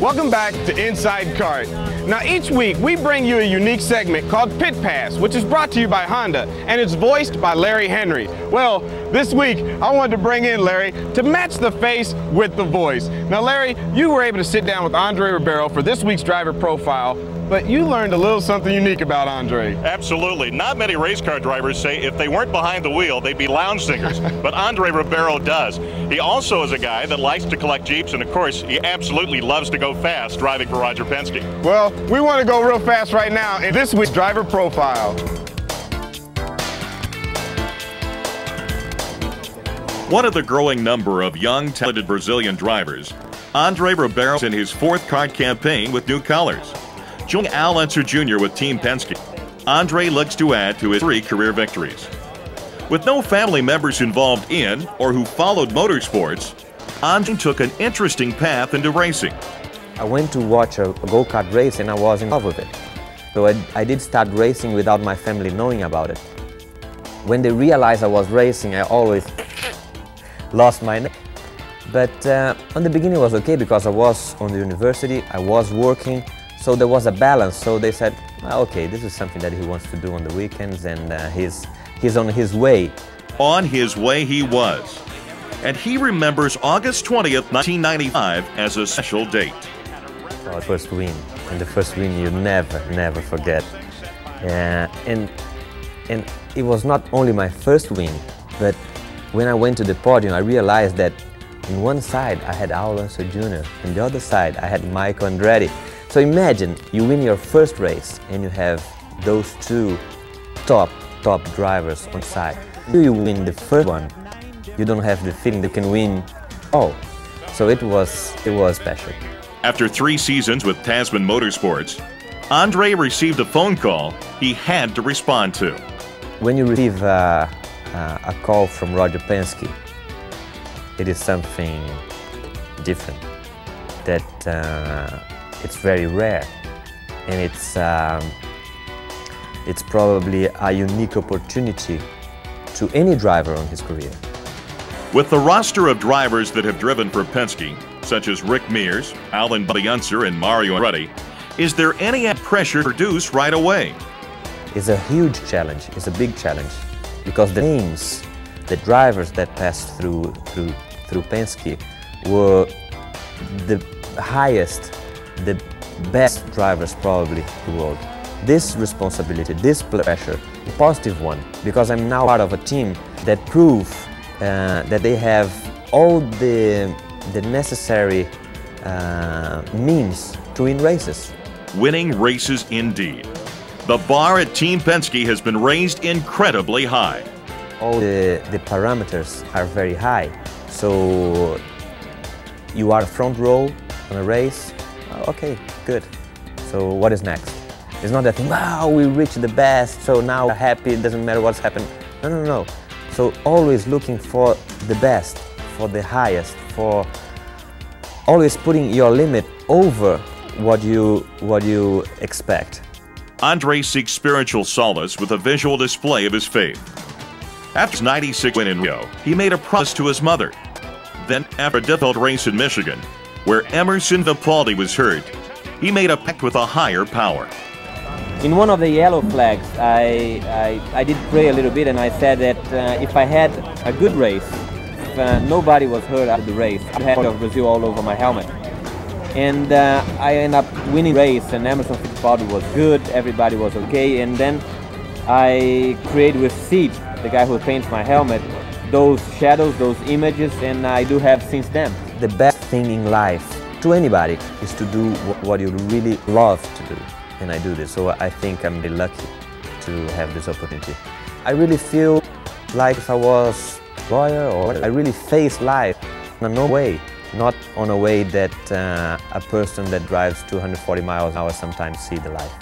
Welcome back to Inside Kart. Now each week we bring you a unique segment called Pit Pass, which is brought to you by Honda, and it's voiced by Larry Henry. Well, this week I wanted to bring in Larry to match the face with the voice. Now Larry, you were able to sit down with Andre Ribeiro for this week's driver profile, but you learned a little something unique about Andre. Absolutely. Not many race car drivers say if they weren't behind the wheel, they'd be lounge singers, but Andre Ribeiro does. He also is a guy that likes to collect Jeeps, and of course, he absolutely loves to go fast driving for Roger Penske. Well, we want to go real fast right now in this week's driver profile. One of the growing number of young, talented Brazilian drivers, Andre Ribeiro is in his fourth kart campaign with new colors. Joining Al Unser Jr. with Team Penske, Andre looks to add to his 3 career victories. With no family members involved in or who followed motorsports, Andre took an interesting path into racing. I went to watch a go-kart race and I was in love with it. So I did start racing without my family knowing about it. When they realized I was racing, I always lost my neck. But on the beginning it was okay because I was on the university, I was working, so there was a balance. So they said, well, okay, this is something that he wants to do on the weekends, and he's on his way. On his way he was. And he remembers August 20th, 1995 as a special date. Oh, first win, and the first win you never forget. And it was not only my first win, but when I went to the podium, I realized that in one side I had Al Unser Jr., and the other side I had Michael Andretti. So imagine you win your first race and you have those 2 top drivers on side. If you win the first one, you don't have the feeling you can win all. So it was special. After 3 seasons with Tasman Motorsports, Andre received a phone call he had to respond to. When you receive a call from Roger Penske, it is something different that it's very rare, and it's probably a unique opportunity to any driver on his career. With the roster of drivers that have driven for Penske, such as Rick Mears, Alan Unser, and Mario Andretti, is there any pressure produced right away? It's a huge challenge, it's a big challenge, because the names, the drivers that passed through Penske were the highest, the best drivers probably in the world. This responsibility, this pressure, a positive one, because I'm now part of a team that prove that they have all the necessary means to win races. Winning races indeed. The bar at Team Penske has been raised incredibly high. All the parameters are very high. So you are front row on a race, okay, good. So what is next? It's not that, wow, we reached the best, so now we're happy, it doesn't matter what's happened. No. So always looking for the best, for the highest, for always putting your limit over what you expect. Andre seeks spiritual solace with a visual display of his faith. After his 96 win in Rio, he made a promise to his mother. Then, after a difficult race in Michigan, where Emerson Fittipaldi was hurt, he made a pact with a higher power. In one of the yellow flags, I did pray a little bit, and I said that if I had a good race, if nobody was hurt after the race, I had of Brazil all over my helmet. And I ended up winning the race, and Emerson Fittipaldi was good, everybody was okay, and then I created with Seed, the guy who paints my helmet, those shadows, those images, and I do have since then. The best thing in life to anybody is to do what you really love to do, and I do this, so I think I'm really lucky to have this opportunity. I really feel like if I was a lawyer, or I really face life in a normal way, not on a way that a person that drives 240 miles an hour sometimes see the life.